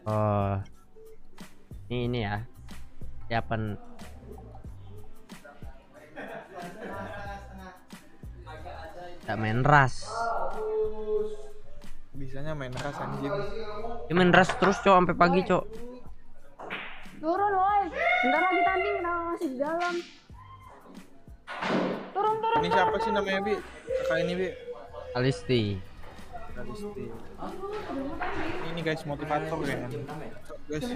Oh, ini ya. Siapan tak main ras. Bisanya main ras anjing. Dia main ras terus cok sampai pagi cok. Turun woi. Bentar lagi tanding, kenapa masih di dalam? Turun. Ini siapa sih namanya, Bi? Kakak ini, Bi. Alisti. Kalisti. Ini guys motivator ya. Guys.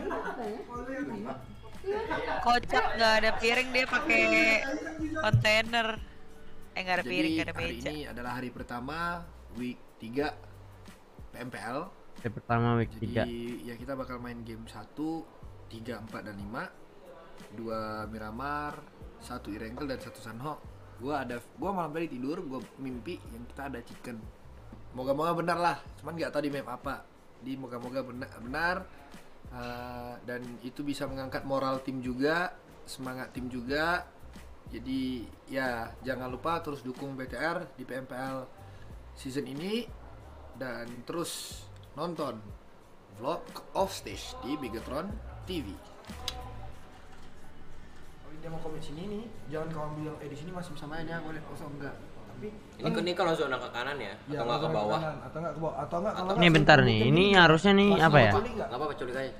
Kocak, nggak ada piring, dia pakai kontainer. Nggak ada piring, nggak ada Hari meja. ini adalah hari pertama week 3 PMPL. Hari pertama week 3. Jadi ya kita bakal main game 1, 3, 4 dan 5. 2 Miramar, 1 Irengkel dan 1 Sanho. Gua malam tadi tidur, gua mimpi yang kita ada chicken. Moga-moga benar lah, cuman nggak tahu di map apa. Di moga-moga benar. Dan itu bisa mengangkat moral tim juga, semangat tim juga. Jadi ya jangan lupa terus dukung BTR di PMPL season ini dan terus nonton vlog off stage di Bigetron TV. Kalau dia mau komen sini nih, jangan kawan bilang di sini masih bisa main ya, gue lihat kosong enggak. Tapi Ini kalau zona ke kanan ya, atau nggak ke bawah? atau nggak ke bawah, atau nggak kalau Ini bentar nih, ini harusnya nih apa ya? Nggak apa-apa, culik aja.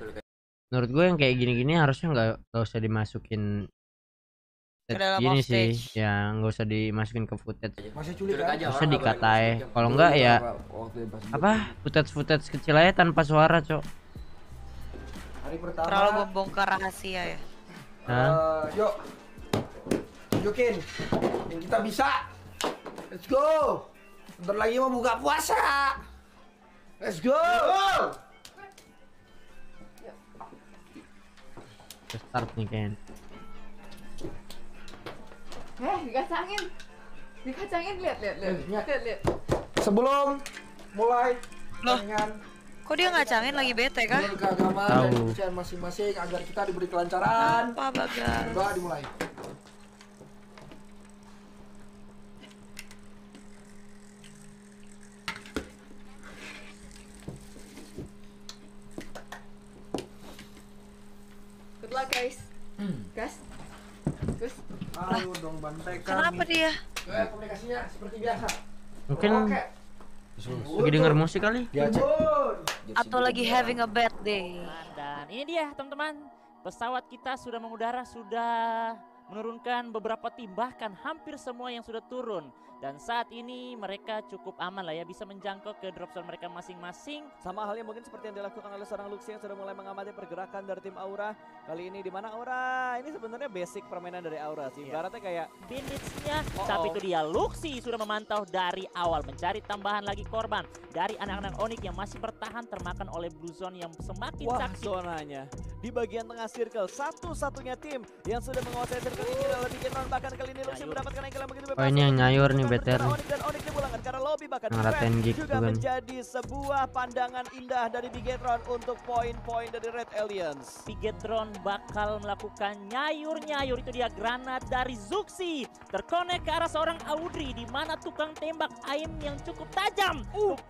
Menurut gue yang kayak gini-gini harusnya nggak usah dimasukin Ke dalam gini off sih, stage. ya nggak usah dimasukin ke footage. masih culik Culik aja. aja. Harusnya orang nggak boleh dikatai. masukin. Kalau enggak ya Waktu pas apa footage kecil aja tanpa suara cok. hari pertama. Terlalu membongkar rahasia ya. Yuk tunjukin yang kita bisa. Let's go. Bentar lagi mau buka puasa. Let's go. Start nih Ken. Dikacangin, lihat. Sebelum mulai Loh. dengan Kok dia ngacangin lagi bete kah? keagamaan Tahu. dan kepercayaan masing-masing agar kita diberi kelancaran. Apa Bagas? Coba dimulai. Good luck guys. Gas. Terus Ayo dong bantai kami. Kenapa dia? Komunikasinya seperti biasa. Mungkin Oke. lagi denger musik kali. Atau lagi having a bad day? Dan ini dia teman-teman, pesawat kita sudah mengudara, sudah menurunkan beberapa tim, bahkan hampir semua yang sudah turun. Dan saat ini mereka cukup aman lah ya, bisa menjangkau ke drop zone mereka masing-masing. Sama halnya mungkin seperti yang dilakukan oleh seorang Luxi yang sudah mulai mengamati pergerakan dari tim Aura. Kali ini di mana Aura? Ini sebenarnya basic permainan dari Aura sih. Ibaratnya kayak Banditsnya, Oh, tapi oh. itu dia Luxi sudah memantau dari awal, mencari tambahan lagi korban dari anak-anak Onyx yang masih bertahan termakan oleh Blue Zone yang semakin wah sakit. zonanya. Di bagian tengah circle, satu-satunya tim yang sudah menguasai circle ini adalah Bigetron. Bahkan kali ini Luxi mendapatkan angle yang begitu bebas. Oh, ini yang nyayur nih BTR nih. Onyx dan Onyx dipulangkan karena lobby bahkan Ngeratain Red gig juga tuh kan. menjadi sebuah pandangan indah dari Bigetron untuk poin-poin dari Red Aliens. Bigetron bakal melakukan nyayur-nyayur, itu dia granat dari Zuxi terkonek ke arah seorang Audrey di mana tukang tembak aim yang cukup tajam.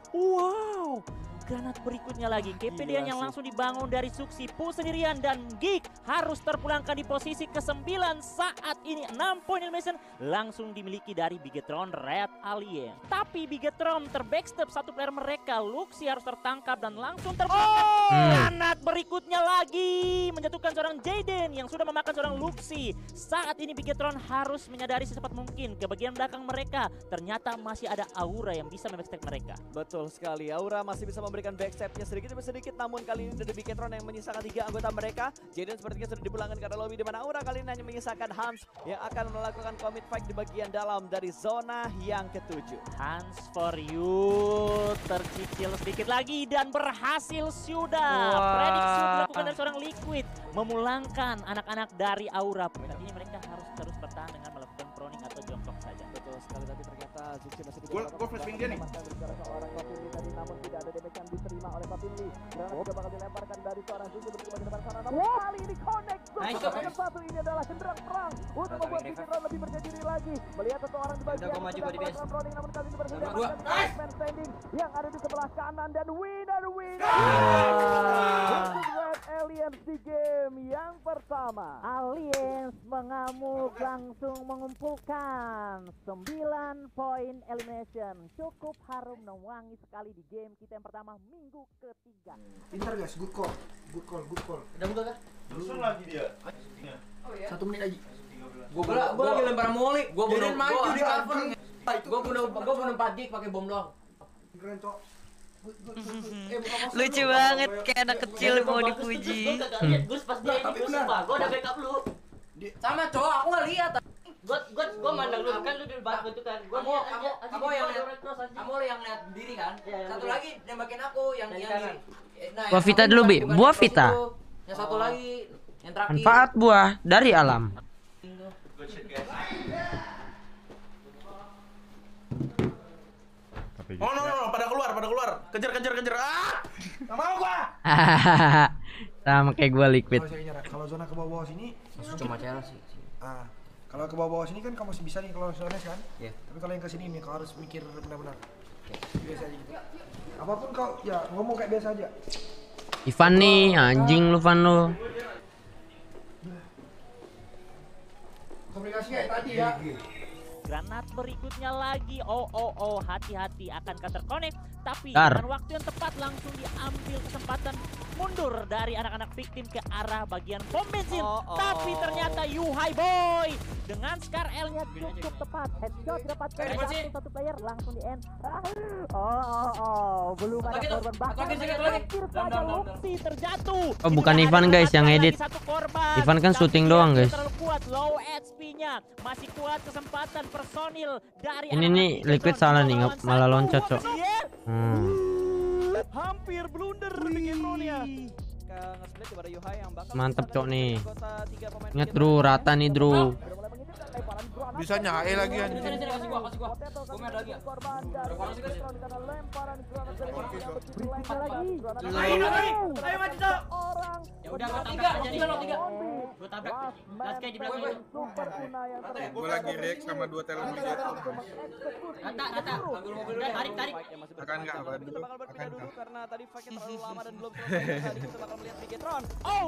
Wow, granat berikutnya lagi. KPD yang sih. langsung dibangun dari Zuxi, Pu sendirian dan Geek harus terpulangkan di posisi ke-9 saat ini. 6 poin elimination langsung dimiliki dari Bigetron Red Alien. Tapi Bigetron terbackstab satu player mereka, Luxi harus tertangkap dan langsung terbakar. Granat berikutnya lagi menjatuhkan seorang Jaden yang sudah memakan seorang Luxi. Saat ini Bigetron harus menyadari secepat mungkin ke bagian belakang mereka ternyata masih ada Aura yang bisa membackstab mereka. Betul sekali, Aura masih bisa memberikan backstepnya sedikit demi sedikit, namun kali ini dari Bigetron yang menyisakan 3 anggota mereka. Jaden sepertinya sudah dipulangkan ke arah lobby, di mana Aura kali ini hanya menyisakan Hans yang akan melakukan commit fight di bagian dalam dari zona yang ke-7. Hans for you tercicil sedikit lagi dan berhasil sudah. Wah. Prediksi dilakukan dari seorang Liquid memulangkan anak-anak dari Aura. Nantinya mereka harus terus bertahan dengan melakukan proning atau jongkok saja. Betul sekali, tapi ternyata Zuxi masih Gua flashbang dia nih. seorang Papinli tadi, namun tidak ada damage yang diterima oleh Papinli. Granat juga bakal dilemparkan dari seorang Zuxi berkembang di depan sana, namun kali ini connect. Satu ini adalah genderang perang untuk membuat Bigetron lebih berjaya diri lagi. Melihat seseorang di bagian Udah, gua maju, gua di base. proning, namun kali ini berhasil Nomor dua. mendapatkan man standing yang ada di sebelah kanan dan winner. sama. Aliens mengamuk langsung mengumpulkan 9 poin elimination. Cukup harum dan wangi sekali di game kita yang pertama minggu ketiga. Pintar guys, good call. Udah buka kah? Langsung lagi dia. 1 menit lagi. Gua lagi lempar moli. Gua bunuh maju di cover. Gua bunuh 4 gig pakai bom doang. Keren, Cok. Lucu banget kayak anak kecil mau dipuji. Gus pas dia ini sumpah, gua udah backup lu. Sama cowok, aku nggak lihat. Gua mandang lu kan lu di depan itu kan. Gua Kamu yang lihat diri kan? Satu lagi nembakin aku yang kanan. Buah Vita dulu, Bi. Buah Vita. Yang satu lagi yang terakhir. Manfaat buah dari alam. Good shit guys. Oh no, pada keluar. Kejar. Ah! Gak mau gua. Sama kayak gua liquid. Kalau zona ke bawah sini Cuma cara sih. kalau ke bawah sini kan kamu masih bisa nih kalau zona kan. Iya. Tapi kalau yang ke sini nih kau harus mikir benar-benar. Biasa aja gitu. Apapun kau ya ngomong kayak biasa aja. Ivan nih, anjing lu Van lu. Komunikasi kayak tadi ya. Granat berikutnya lagi. Hati-hati akan counter connect. Tapi Dar. dengan waktu yang tepat langsung diambil kesempatan mundur dari anak-anak victim ke arah bagian pom bensin. Tapi ternyata Yuhai Boy dengan Scar L-nya cukup tepat. Headshot didapatkan satu player langsung di end. Belum ada korban bahkan hampir saja Luxi terjatuh. Oh, bukan Ivan guys yang edit. Ivan kan syuting doang guys. Terlalu kuat, low HP-nya masih kuat kesempatan personil dari Ini nih liquid salah nih, malah loncat cok. Hampir blunder Bigetron-nya. Nge-split kepada Yuhai yang bakal Mantep cok nih. anggota 3 pemain Ingat game Drew, rata nih Drew. udah mulai mengintip lemparan granat. Bisa nyae lagi anjing. Sini kasih gua. Gua main lagi ya. Korban dari Bigetron karena lemparan granat dari Berikutnya lagi. Ayo maju Cok. orang. Ya udah gua tabrak aja nih. Gua tabrak. Gas kayak jebret lu. Super tuna yang Gua lagi react sama 2 talent mediator. Rata. Ambil mobil dulu. Tarik. Akan enggak apa Kita dulu? bakal berpindah Akan dulu enggak? karena tadi fight-nya terlalu lama dan belum selesai. Tadi kita bakal melihat Bigetron.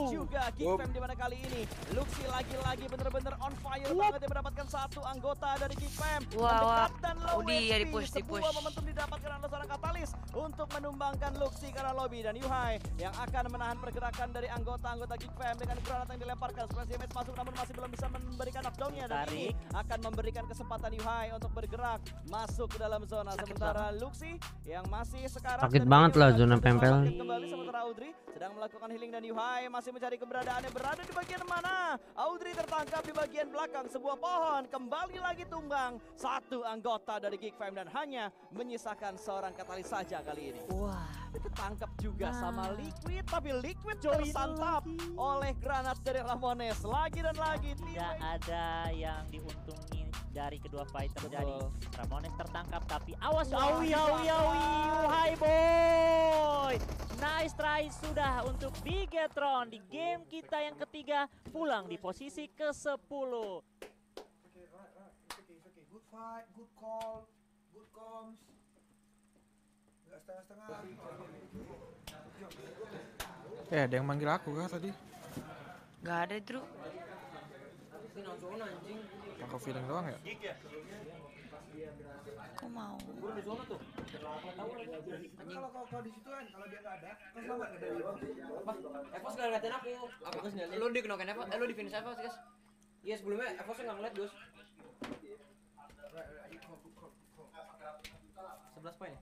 Juga Geekfam di mana kali ini Luxi lagi-lagi bener-bener on fire banget yang mendapatkan satu anggota dari Geekfam. Wah, Dan low dia HP. di-push. Sebuah momentum didapatkan oleh seorang katalis untuk menumbangkan Luxi ke arah lobby dan Yuhai yang akan menahan pergerakan dari anggota-anggota Geekfam dengan granat yang dilemparkan. Splash damage masuk namun masih belum bisa memberikan knockdown-nya dan ini akan memberikan kesempatan Yuhai untuk bergerak masuk ke dalam zona. Sementara Luxi yang masih sekarang Sakit banget lah zona pempel. kembali sementara Audrey sedang melakukan healing dan Yuhai masih mencari keberadaannya berada di bagian mana. Audrey tertangkap di bagian belakang sebuah pohon, kembali lagi tumbang satu anggota dari Geekfam dan hanya menyisakan seorang katalis saja kali ini. Wah, tertangkap juga sama Liquid, tapi Liquid tersantap oleh granat dari Ramones lagi dan lagi. Tidak ada yang diuntungi dari kedua fighter jadi Ramones tertangkap tapi awas Yuhai Boy. Nice try sudah untuk Bigetron di game kita yang ketiga pulang di posisi ke-10. Good fight, good call, good comms. Enggak setengah-setengah. Ada yang manggil aku kah tadi? Gak ada, Drew. Aku feeling doang ya? Aku mau. Kalau di situ kan kalau dia enggak ada, kan selamat enggak dari Evos nggak ngeliatin aku. Lu di knock-in Evos, lu di finish Evos guys. Iya sebelumnya Evos nggak ngeliat Gus. 11 poin.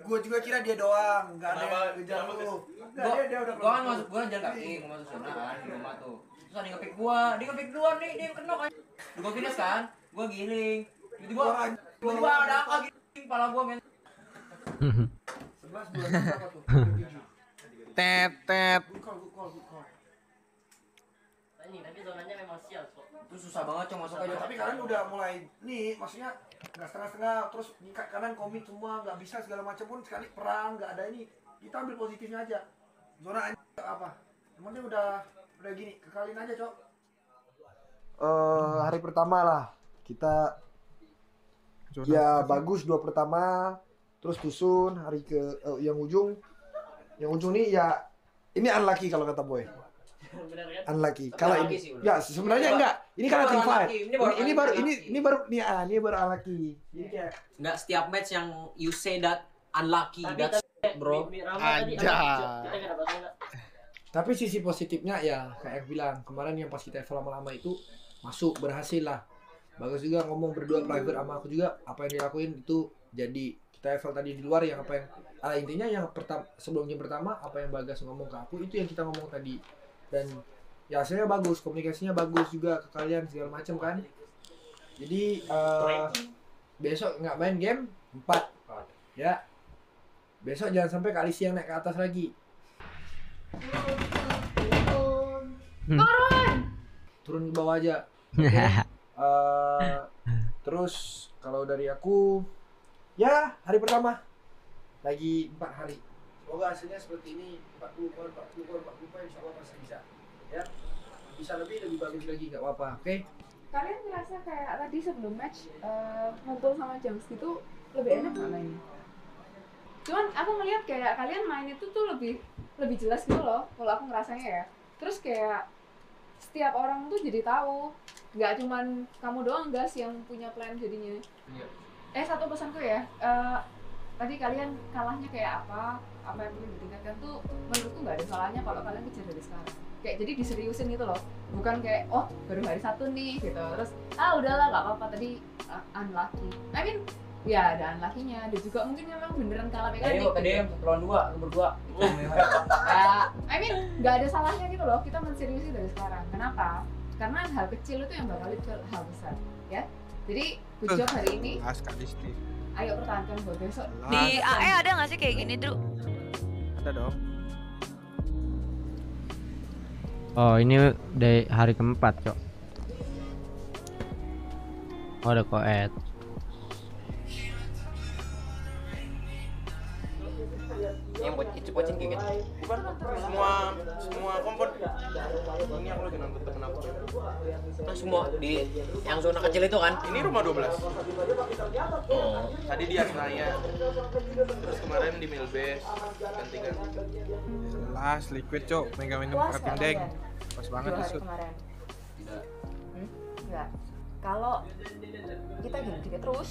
Gua juga kira dia doang, enggak ada yang ngejar lu. Enggak, dia udah Gua kan masuk, gua jalan kaki, gua masuk zona kan di rumah tuh. Terus ada yang nge-pick gua, dia nge-pick duluan nih, dia kena kan. Gua finish kan, gua giling. Tiba-tiba ada apa giling kepala gua men. 11 bulan berapa tuh? Tet. Good call. Tapi zonanya memang sial kok. Itu susah banget cong masuk aja. Tapi kalian udah mulai nih, maksudnya nggak setengah-setengah, terus nyikat kanan komit semua, nggak bisa segala macam pun sekali perang, nggak ada ini. Kita ambil positifnya aja. Zona apa? Emang dia udah gini, kekalin aja cok. Hari pertama lah kita Zona. ya bagus 2 pertama, terus tusun hari ke yang ujung nih ya Ini unlucky kalau kata Boy. Benar kan? Unlucky. Kalau Unlucky ini sih, ya sebenarnya enggak. Ini karena team fight. Ini baru Ini baru unlucky. Ini kayak Nggak setiap match yang you say that unlucky, that's bro. tapi sisi positifnya ya kayak aku bilang kemarin yang pas kita eval lama-lama itu masuk berhasil lah. Bagus juga ngomong berdua private sama aku juga apa yang dilakuin itu jadi kita eval tadi di luar yang apa yang intinya yang pertama sebelum game pertama apa yang Bagas ngomong ke aku itu yang kita ngomong tadi dan ya hasilnya bagus, komunikasinya bagus juga ke kalian segala macam kan. Jadi besok nggak main game 4 ya. Besok jangan sampai Kak Alicia naik ke atas lagi. Turun ke bawah aja. Okay? Terus kalau dari aku ya hari pertama lagi 4 hari. Semoga hasilnya seperti ini 40 poin insya Allah pasti bisa. Ya bisa lebih bagus lagi nggak apa-apa. Oke? Kalian ngerasa kayak tadi sebelum match ngumpul sama Jungs gitu lebih enak nggak mainnya? Cuman aku ngeliat kayak kalian main itu tuh lebih jelas gitu loh kalau aku ngerasanya ya. Terus kayak setiap orang tuh jadi tahu, nggak cuman kamu doang guys yang punya plan jadinya. Satu pesanku ya, tadi kalian kalahnya kayak apa yang perlu ditingkatkan tuh menurutku nggak ada salahnya kalau kalian kejar dari sekarang. Kayak jadi diseriusin gitu loh, bukan kayak oh baru hari Sabtu nih gitu, terus udahlah nggak apa-apa tadi unlucky. I mean ya ada unlucky-nya, ada juga mungkin memang beneran kalah mekanik. Ayo tadi lawan 2, lu berdua. I mean nggak ada salahnya gitu loh kita menseriusi dari sekarang. Kenapa? Karena hal kecil itu yang bakal ke hal besar ya. Jadi good job hari ini. Ayo pertahankan buat besok. Di AE ada nggak sih kayak gini, Dru? Ada dong. Oh ini dari hari keempat cok. Oh ada koed. Yang bocin kayak gitu. Bukan semua kompon. Ini aku lagi nonton temen aku. Nah, semua di yang zona kecil itu kan. Ini rumah 12. Tadi di Asnaya. Terus kemarin di Milbase ganti-ganti. Jelas liquid cok, mega minum protein deng. Pas banget Hari kemarin. Enggak. Kalau kita gini terus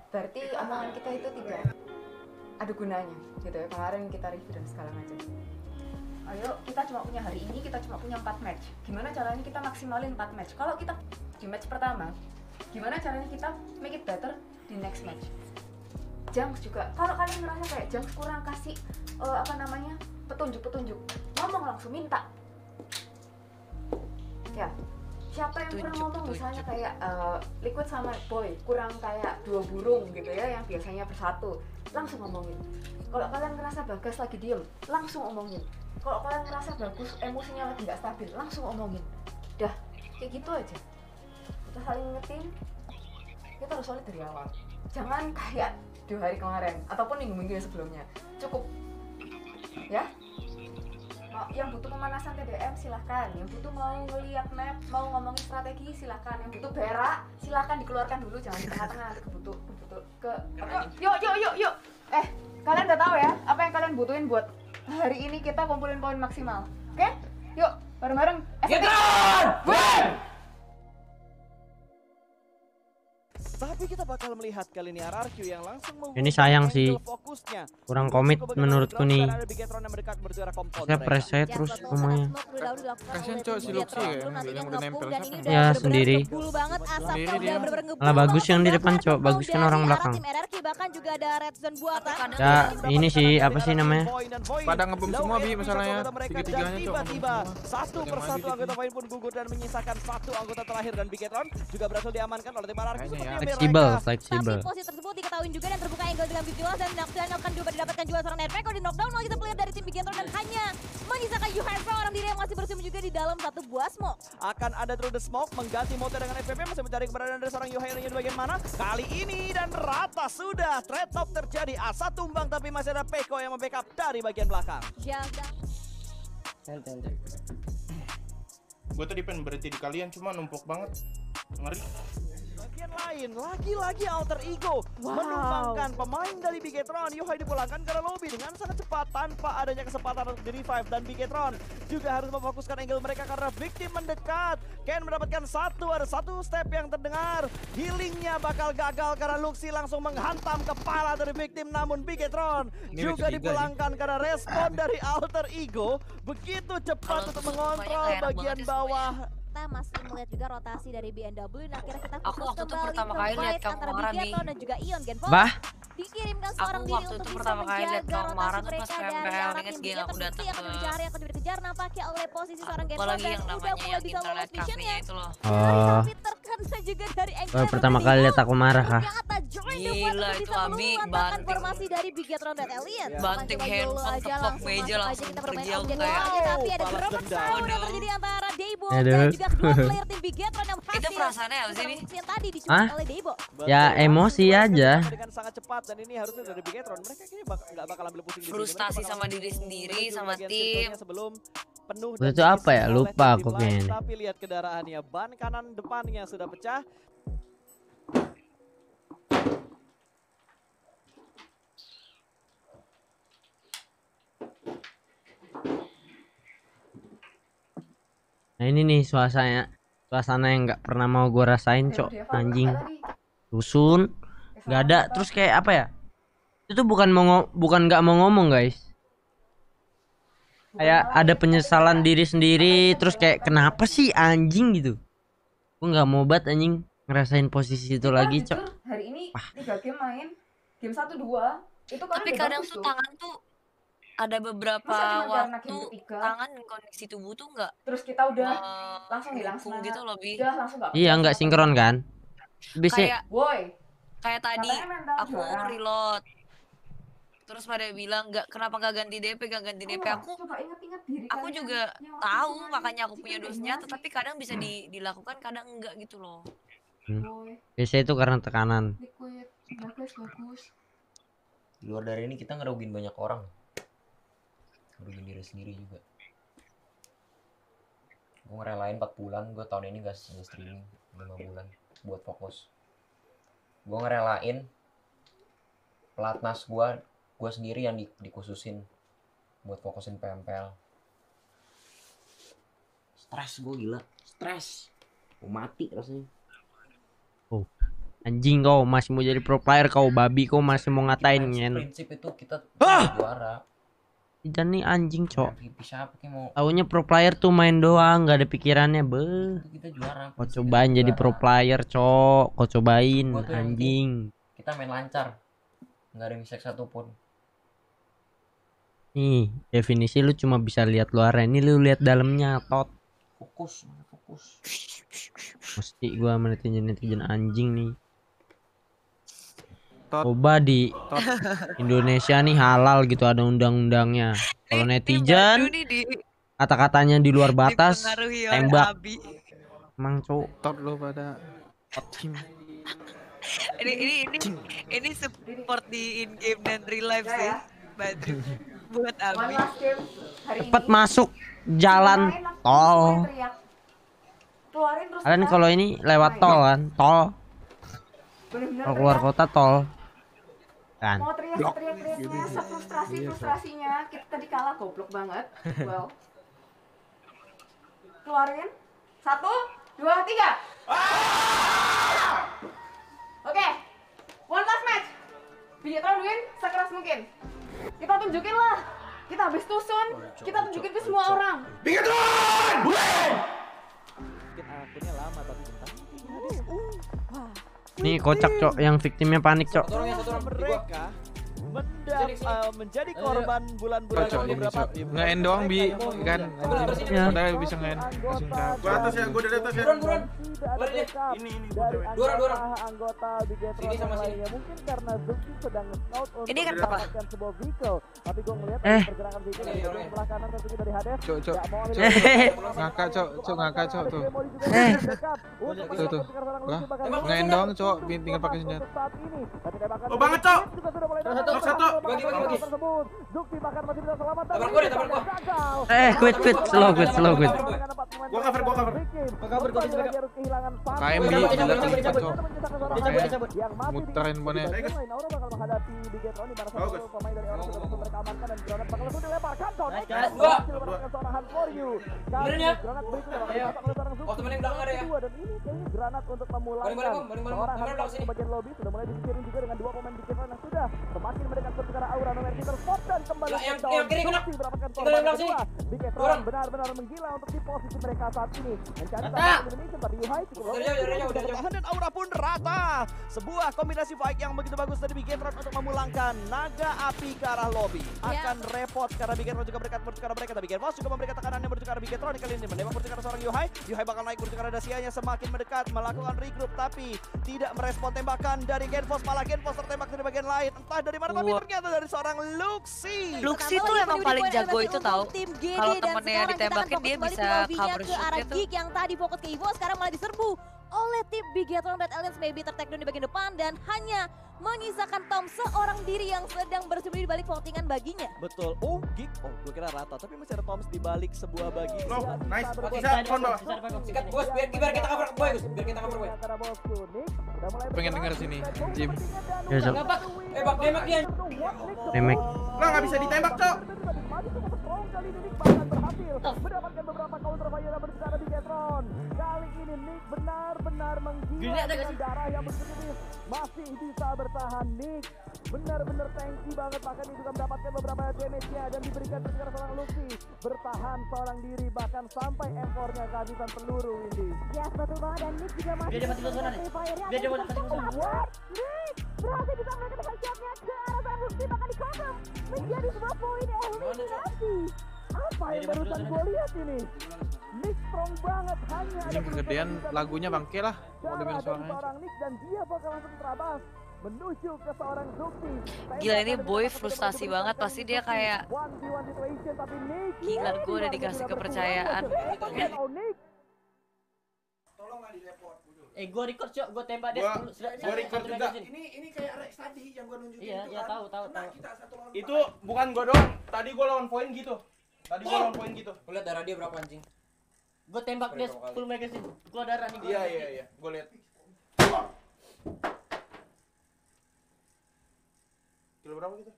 berarti omongan kita itu tidak ada gunanya gitu ya. Kemarin kita review dan segala macam. Ayo kita cuma punya hari ini, kita cuma punya 4 match. Gimana caranya kita maksimalin 4 match? Kalau kita di match pertama, gimana caranya kita make it better di next match? Jungs juga, kalau kalian ngerasa kayak Jungs kurang kasih petunjuk, ngomong langsung minta. Ya, siapa yang kurang ngomong misalnya kayak Liquid sama Boy kurang kayak 2 burung gitu ya yang biasanya bersatu, langsung ngomongin. Kalau kalian ngerasa Bagas lagi diem, langsung omongin. Kalau kalian ngerasa Bagus emosinya lagi nggak stabil, langsung omongin. Dah, kayak gitu aja. Kita saling ngingetin, kita harus solid dari awal. Jangan kayak 2 hari kemarin ataupun minggu-minggu yang sebelumnya. Cukup, ya. Yang butuh pemanasan TDM silahkan, yang butuh mau ngeliat map, mau ngomongin strategi silahkan, yang butuh berak silahkan dikeluarkan dulu, jangan di tengah-tengah nanti yuk. Kalian udah tahu ya apa yang kalian butuhin buat hari ini kita kumpulin poin maksimal, oke? Yuk bareng-bareng. Tapi kita bakal melihat kali ini RRQ yang langsung ini sayang sih, fokusnya. kurang komit menurutku nih. Saya press saya terus semuanya. Kasian cok si Luxi yang udah nempel Ya sendiri. Malah Bagus yang di depan cok, Bagus kan orang belakang. Ya ini sih apa sih namanya? Pada ngebom semua bi masalahnya. Tiga-tiganya cok. Tiba-tiba satu persatu anggota poin pun gugur dan menyisakan 1 anggota terakhir, dan Bigetron juga berhasil diamankan oleh tim RRQ. Fleksibel. Tapi posisi tersebut diketahui juga dan terbuka angle dengan Bigetron, dan akan juga didapatkan juga seorang Nightmare. Kalau di knockdown malah kita player dari tim Bigetron dan hanya menyisakan Yuhaira orang diri yang masih bersiap juga di dalam satu buah smoke. Akan ada through the smoke mengganti motor dengan FPP, masih mencari keberadaan dari seorang Yuhaira di bagian mana kali ini, dan rata sudah trade top terjadi. Asa tumbang tapi masih ada Peko yang membackup dari bagian belakang. Gue tadi pengen berhenti di kalian cuma numpuk banget, ngeri. bagian lain, lagi-lagi Alter Ego menumbangkan pemain dari Bigetron. Yohai dipulangkan ke lobby dengan sangat cepat tanpa adanya kesempatan untuk di-revive. Dan Bigetron juga harus memfokuskan angle mereka karena victim mendekat. Ken mendapatkan ada satu step yang terdengar. Healingnya bakal gagal karena Luxi langsung menghantam kepala dari victim. Namun Bigetron juga dipulangkan karena respon dari Alter Ego begitu cepat untuk mengontrol bagian bawah. Kita masih melihat juga rotasi dari BNW. Nah, akhirnya kita Aku fokus waktu itu kembali pertama ke kali lihat fight kamu antara marah, Bigetron Bi. dan juga Ion Genpol. Bah. Dikirimkan seorang Aku diri waktu untuk itu bisa pertama kali lihat menjaga kamu marah rotasi tuh pas mereka dari PMPL, arah inget tim gak Bigetron. aku datang Terbukti akan ke dicari, akan dikejar nampaknya oleh posisi seorang Genpol apalagi dan yang udah namanya mulai yang bisa internet lolos missionnya. cafe-nya itu loh. Oh, Tapi terkena juga dari baru pertama kali lihat aku marah kah? ternyata join the fight Gila, untuk itu bisa Abi meluangkan banting. formasi dari Bigetron dan Alien. Banting Coba handphone, dulu aja, tepok langsung meja, masuk aja langsung kita pergi bermain aku objek kayak, aja, tapi ada balas berapa dendam. sound yang terjadi antara Deibo Aduh. dan juga kedua player tim Bigetron yang berhasil. Itu perasaannya apa sih, Bi? Yang tadi Hah? diculik oleh Deibo. Ya, emosi aja. Dengan sangat cepat dan ini harusnya dari Bigetron. Mereka kayaknya nggak bakal ambil pusing di sini. Frustasi Mereka bakal sama diri sendiri, menuju sama bagian tim. circle-nya sebelum penuh Itu dan apa ya? diisi oleh Lupa tim aku lain. kayaknya. Tapi lihat kendaraannya, ban kanan depannya sudah pecah. Nah ini nih suasana yang nggak pernah mau gue rasain, cok. Anjing, rusun, nggak ada. Terus kayak apa ya? Itu bukan nggak mau ngomong, guys. Kayak ada penyesalan diri sendiri. Terus kayak kenapa sih anjing gitu? Gue nggak mau banget anjing ngerasain posisi itu lagi, cok. Hari ini 3 game main, game 1-2 itu kan Tapi kadang tuh tangan tuh ada beberapa Masa cuma karena waktu game ketiga? tangan dan kondisi tubuh tuh nggak terus kita udah langsung hilang mendukung semangat gitu loh, Bi. udah langsung Iya nggak sinkron kan? Biasanya Kayak woi kayak tadi katanya mental aku juara. reload. Terus pada bilang kenapa nggak ganti DP, nggak ganti DP. Aku coba ingat-ingat diri aku kalian juga yang waktu tahu, itu main makanya aku punya chicken dua senjata, animasi. tapi kadang bisa dilakukan, kadang enggak gitu loh. Woi biasanya itu karena tekanan. liquid bagus Di luar dari ini kita ngerugin banyak orang. Ngerugin diri sendiri juga. Gue ngerelain 4 bulan, gue tahun ini gak streaming 5 bulan buat fokus. Gue ngerelain pelatnas gue sendiri yang dikhususin buat fokusin PMPL. Stres gue gila, stres. Gue mati rasanya. Oh, anjing kau masih mau jadi pro player, kau babi, kau masih mau ngatain nyen. Prinsip itu kita juara. Tidak nih anjing, cok. Siapa yang mau Taunya pro player tuh main doang, nggak ada pikirannya, be. kita juara. Kau cobain jadi pro player, cok. Kau cobain, Gua tuh yang anjing. Kita main lancar, nggak ada mistake satupun. Nih, definisi lu cuma bisa lihat luarnya, ini lu lihat dalamnya, tot. Fokus. Mesti gua netizen anjing nih. Coba di Indonesia nih halal gitu, ada undang-undangnya. Kalau netizen kata-katanya di luar batas, tembak. Emang cowok. Tot lo pada tim. Ini support di in game dan real life sih. Baju buat Abi. Cepet masuk jalan tol. keluarin terus Kalian kalau ini lewat tol kan, tol. Kalau keluar kota tol. Kan. mau teriak-teriaknya frustrasinya kita tadi kalah goblok banget. Well keluarin 1, 2, 3 Oke, one last match. Bigetron win sekeras mungkin. Kita tunjukin lah, kita habis tusun, kita tunjukin ke semua orang. Bigetron win. Mungkin akunnya lama tapi bentar. Nih kocak, cok, yang victimnya panik, cok. Mereka menjadi korban bulan-bulan Cok ini beberapa cok. Nge-end doang bi kan. Ya. Udah bisa nge-end. Langsung tahu. Gua atas ya, gua dari atas ya. Buruan. Ini. Dua. Anggota Bigetron Sini sama sini. lainnya mungkin karena Zuki sedang nge-scout untuk Ini kan mendapatkan sebuah vehicle. Tapi gue ngeliat pergerakan vehicle dari sebelah kanan tentunya dari Hades. Cok. Nggak mau ambil Ngakak cok tuh. Tuh Tuh. Lah, nge-end doang cok, tinggal pakai senjata. saat ini. Tapi tembakan Oh banget cok. juga sudah mulai Satu. tersebut Zukti bahkan masih bisa selamat dan Tabrak gua. gagal. Quit, slow, quit. Gua cover. Harus kehilangan satu. KM di Cabut. Yang masih muterin bonnya. Aura bakal menghadapi Bigetron di mana satu pemain dari Aura sudah berhasil mereka amankan dan granat bakal langsung dilemparkan. Nice, Berhasil mendapatkan seorang Hunt for You. Beneran ya? Granat berikutnya bakal dipasak oleh seorang Zukti. Oh, temen yang belakang ada ya? Kedua, dan ini kayaknya granat untuk memulangkan Baling. seorang Kamera Hunt belakang sini. ke bagian lobby sudah mulai disisirin juga dengan dua pemain Bigetron yang sudah semakin mendekat seperti karena Aura nomor Peter Spot dan kembali Yang ke kiri kena. Zukti mendapatkan Tinggal korban yang belakang kedua. sini. Bigetron Orang. benar-benar menggila untuk di posisi mereka saat ini mencari Rata. tambahan elimination tapi Yuhai cukup Dari jauh. sudah bertahan dan Aura pun rata. Sebuah kombinasi fight yang begitu bagus dari Bigetron untuk memulangkan naga api ke arah lobby. Akan repot karena Bigetron juga berdekat menuju ke arah mereka, tapi Genfos juga memberikan tekanan yang menuju ke arah Bigetron kali ini menembak menuju ke arah seorang Yuhai. Yuhai bakal naik menuju ke arah Dasianya semakin mendekat melakukan regroup tapi tidak merespon tembakan dari Genfos, malah Genfos tertembak dari bagian lain entah dari mana tapi ternyata dari seorang Luxi. Luxi tuh emang paling jago itu tahu. Tim GD Kalau dan temennya sekarang kita akan ditembakin fokus dia kembali bisa POV-nya cover ke arah shoot itu. Geek yang tadi fokus ke Evo sekarang malah diserbu oleh tim Bigetron. Red Aliens maybe tertakedown di bagian depan dan hanya menyisakan Tom seorang diri yang sedang bersembunyi di balik votingan baginya. Betul. Oh, Geek. Oh, gue kira rata tapi masih ada Toms di balik sebuah bagi. Loh, nice. Bisa Bisa, phone bawah. Sikat, Bos, biar kita cover boy, Gus. Biar kita cover boy. Pengen denger sini, Jim. Ya, Sok. Bak, demak dia. Remek. Lah nggak bisa ditembak, Cok. Mendapatkan beberapa counter fire yang berbicara di Bigetron. Kali ini Nick benar-benar menggila dengan darah yang begitu masih bisa bertahan. Nick benar-benar tanky banget, bahkan dia juga mendapatkan beberapa damage-nya dan diberikan kepada seorang Luxi. Bertahan seorang diri bahkan sampai M4-nya kehabisan peluru ini. Yes, betul banget dan Nick juga masih Biar dia mati dulu, Biar dia mati dulu. Nick berhasil bisa melakukan shotnya ke arah seorang Luxi bahkan di cover menjadi sebuah poin eliminasi. Apa yang barusan gue lihat ini? Nick strong banget hanya Ini kegedean lagunya bangke lah. Mau denger dari suaranya. seorang Nick dan dia bakal langsung terabas menuju ke seorang Zukti. Gila, ini boy frustasi banget, pasti dia kayak, gila gue udah dikasih kepercayaan. Gue record, Cok. Gue tembak dia. Gua record juga. Ini kayak Rex tadi yang gua nunjukin. Iya, tahu. Itu bukan gua doang. Tadi gua lawan poin gitu. Lu lihat darah dia berapa anjing? Gue tembak dia full magazine. Keluar darah nih. Iya. Gua lihat. Kilo berapa gitu?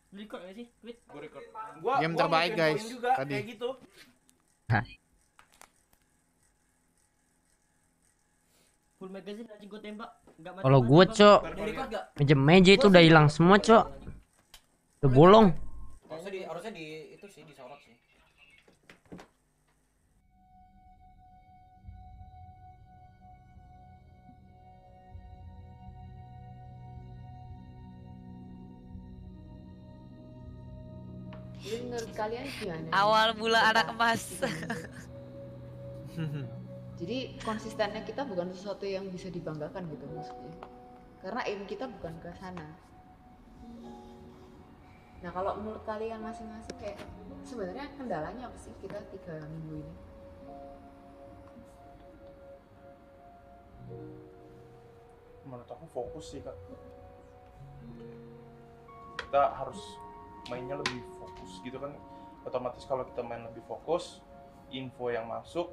Lu record gak sih? Quit. Gua record. Game terbaik, masukin guys, poin juga, tadi. kayak gitu. Full magazine anjing gue tembak. Enggak mati. Kalau gue, Cok, Udah record gak? meja itu udah hilang semua, Cok. Udah bolong. Harusnya di itu sih disorot sih. Jadi menurut kalian gimana? Awal mula anak emas. Jadi konsistennya kita bukan sesuatu yang bisa dibanggakan gitu maksudnya. Karena aim kita bukan ke sana. Nah kalau menurut kalian masing-masing kayak sebenarnya kendalanya apa sih kita 3 minggu ini? Menurut aku fokus sih, Kak. Kita harus mainnya lebih fokus gitu kan. Otomatis kalau kita main lebih fokus, info yang masuk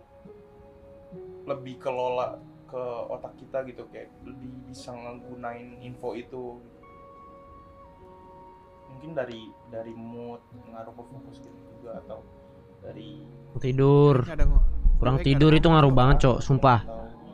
lebih kelola ke otak kita gitu, kayak lebih bisa ngegunain info itu. Mungkin dari mood ngaruh ke fokus gitu juga, atau dari Tidur. Kurang tidur itu ngaruh banget, Cok. Sumpah.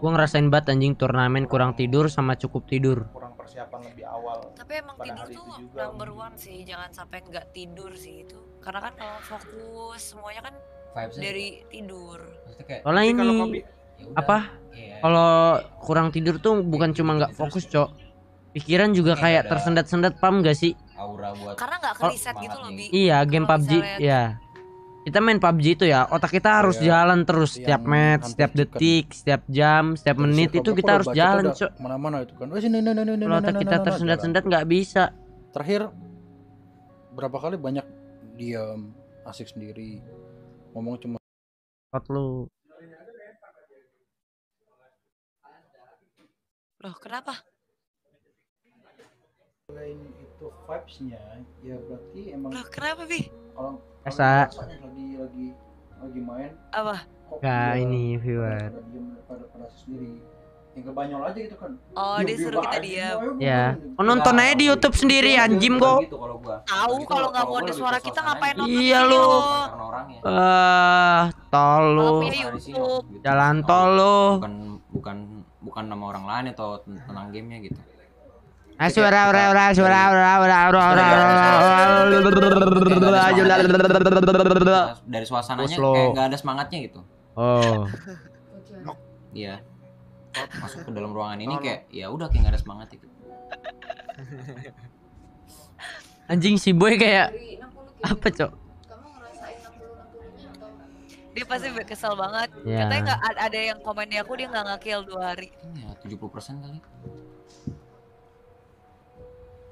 Gua ngerasain banget anjing turnamen kurang tidur sama cukup tidur. kurang persiapan lebih awal. Tapi emang pada tidur hari tuh itu juga. number one sih, jangan sampai nggak tidur sih itu. Karena kan kalau fokus semuanya kan Vibes-nya dari tidur. Maksudnya kayak Soalnya Tapi kalau ini kopi- ya udah. apa? Iya. Kalau kurang tidur tuh bukan cuma nggak fokus, Cok. Pikiran juga Kayak kayak ada- tersendat-sendat, paham gak sih? Aura buat Karena nggak Oh, ke-reset gitu loh, Bi. Iya, game Kalau PUBG misalnya- ya. Kita main PUBG itu ya, otak kita harus Kayak jalan terus setiap yang match, hampir setiap chicken. detik, setiap jam, setiap Dari menit circle itu berapa kita udah harus baca jalan, tuh Cok. mana-mana itu kan. Wes ini Kalau otak kita tersendat-sendat nggak bisa. Terakhir berapa kali banyak diam, asik sendiri. Ngomong cuma Kot lu. Loh, kenapa? Selain itu vibes-nya, ya berarti emang Loh, kenapa, Bi? kalau Asa. lagi main Apa? kok Gak dia ini viewer. pada diem pada sendiri. Yang kebanyol aja gitu kan. Oh, dia suruh kita diam. Ya. Oh, nonton aja di YouTube sendiri anjim kok. Gitu kalau gua. Tahu Gitu, kalau nggak mau gua ada lebih suara ke kita suasananya. ngapain nonton Iya video? lu. Karena orangnya. Tol lu. Kalau punya YouTube. Jalan tol lu. Bukan nama orang lain atau tentang gamenya gitu. Suara. Dari suasananya Slow. kayak nggak ada semangatnya gitu. Oh. Iya. Masuk ke dalam ruangan ini kayak ya udah kayak nggak ada semangat gitu. Anjing si boy kayak apa, Cok? Dia pasti kesel banget. Ya. Katanya nggak ada yang komen di aku dia nggak nge-kill 2 hari. Ya 70% kali.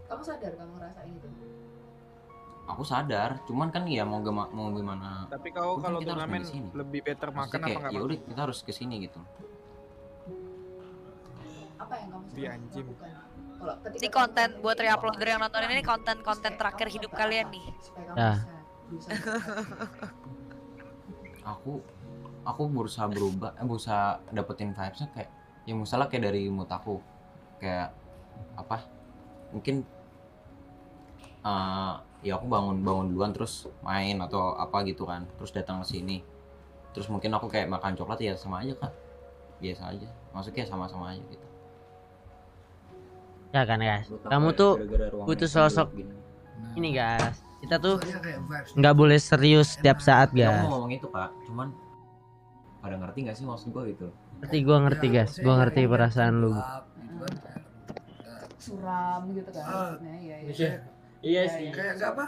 Kamu sadar kamu ngerasain itu? Aku sadar, cuman kan ya mau gimana. Tapi kau Kan kalau kita harus turnamen main di sini. lebih better makan Maksudnya apa kayak nggak ya makan? udah kita harus kesini gitu. Apa yang kamu Di anjing. Kalau ketika Ini konten buat reuploader yang nonton ini konten terakhir hidup kalian nih. Ya. Aku berusaha berubah, berusaha dapetin vibesnya kayak ya misalnya kayak dari mood aku kayak apa mungkin ya aku bangun duluan terus main atau apa gitu kan, terus datang ke sini, terus mungkin aku kayak makan coklat ya sama aja Kak, biasa aja, maksudnya sama-sama aja gitu. Ya kan guys, Buat apa kamu ya, tuh gara-gara ruangan butuh itu sosok gini. ini guys. Kita tuh Soalnya kayak vibes nggak boleh serius setiap saat Ya, aku guys. mau ngomong itu Kak, cuman pada ngerti nggak sih maksud gue gitu? Ngerti guys, gua ngerti perasaan lu. suram gitu kan? Nah, iya. Iya sih. Kayak enggak apa?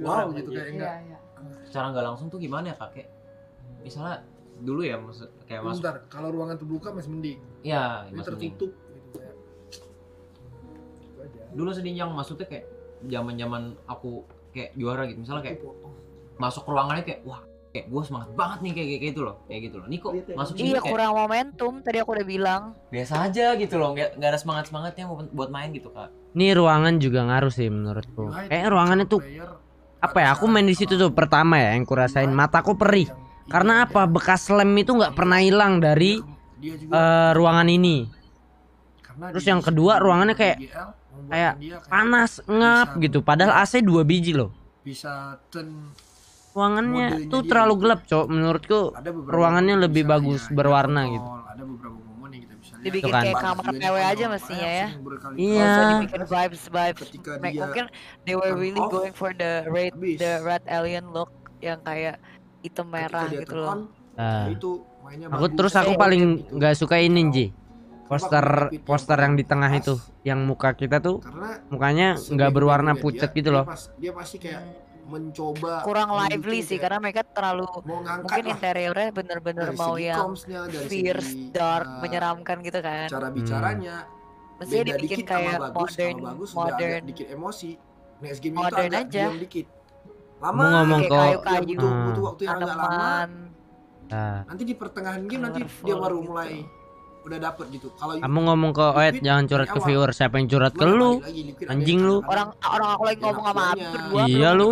Wow gitu kayak enggak. Iya. Secara nggak langsung tuh gimana ya Kak? Kayak misalnya dulu ya kayak masuk. Bentar, kalau ruangan terbuka masih mending. Iya, Ini masih tertutup gitu kayak. Gitu aja. dulu sedihnya maksudnya kayak zaman aku kayak juara gitu, misalnya kayak masuk ruangannya kayak wah kayak gue semangat banget nih kayak gitu loh, gitu loh. Nih kok masuk sini Iya, kayak kurang momentum. Tadi aku udah bilang. biasa aja gitu loh, nggak ada semangatnya buat main gitu Kak. Nih ruangan juga ngaruh sih menurutku. Kayak ruangannya tuh apa ya? Aku main di situ tuh pertama ya yang kurasain mataku perih. Karena apa? Bekas lem itu nggak pernah hilang dari ruangan ini. Terus yang kedua ruangannya kayak panas ngap gitu. Padahal AC 2 biji loh. Bisa turn Ruangannya modelnya tuh dia terlalu gitu. gelap, Cok. Menurutku Ada beberapa ruangannya momen lebih bisa bagus ya, berwarna ada gitu. kontrol, ada beberapa momen yang kita bisa lihat. Dibikin kan. kayak kamar PW aja mestinya ya. Iya. Nggak usah dibikin vibes. Ketika Make- dia Mungkin they were turn really off, going for the habis. red alien look yang kayak hitam merah Ketika dia gitu turn on, loh. Nah, itu mainnya aku bagus. terus aku Iya, paling gitu. nggak suka ini Ji. Kenapa Poster yang di tengah itu, yang muka kita tuh Karena mukanya nggak berwarna pucat gitu loh. Dia pasti kayak mencoba Kurang membuat lively sih kayak karena mereka terlalu mau ngangkat mungkin lah interiornya bener-bener dari mau segi yang comms-nya, dari fierce, segi, dark, menyeramkan menyeramkan gitu kan. cara bicaranya. Mestinya Beda dibikin dikit sama kayak bagus, modern, kalau bagus udah agak modern. dikit emosi. Next game itu Modern agak aja. diam dikit. Kamu Lama ngomong Kayak kok. kayu-kayu, butuh waktu yang agak lama. tanaman. Nah, Nanti di pertengahan game nanti Colorful dia baru gitu. mulai udah dapet gitu. Kalau kamu ngomong ke Oet jangan curhat ke viewer. Siapa yang curhat ke lu? Anjing lu. Orang aku lagi ngomong sama Abi berdua. Iya lu.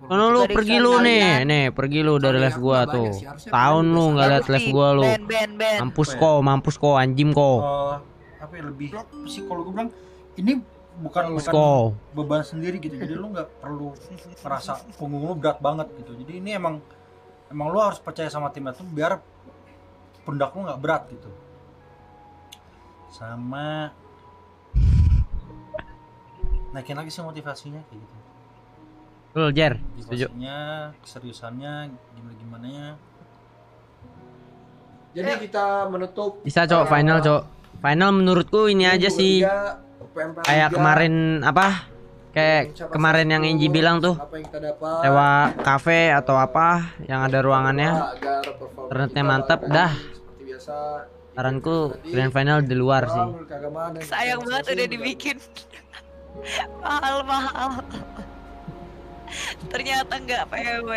Sono lu Dari pergi lu kalian. nih, pergi lu dari live gua tuh. Tahun lu nggak liat live gua lu. Ben. Mampus kok anjing kok. Apa ya, lebih sih kalau gue bilang ini bukan Sko. beban sendiri gitu, jadi lu nggak perlu merasa punggung lu berat banget gitu. Jadi ini emang lu harus percaya sama tim itu biar pundak lu nggak berat gitu. Sama naikin lagi sih motivasinya kayak gitu. Betul Jer, setuju. Motivasinya, keseriusannya, gimana ya. Jadi kita menutup Bisa Cok, final Cok. Final menurutku ini aja sih. Kayak kemarin apa? Kayak kemarin yang Inji bilang tuh. apa yang kita dapat Sewa kafe atau apa yang ada ruangannya. agar performa Internetnya kita mantap balik dah. seperti biasa. Saranku grand final di luar sih. Keagamaan dan Sayang banget udah dibikin. Mahal. Ternyata nggak PW.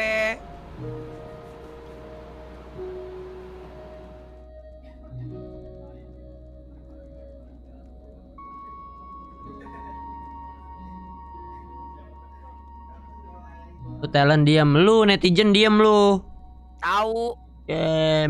Lu talent diam, lu netizen diam lu. Tahu. Oke,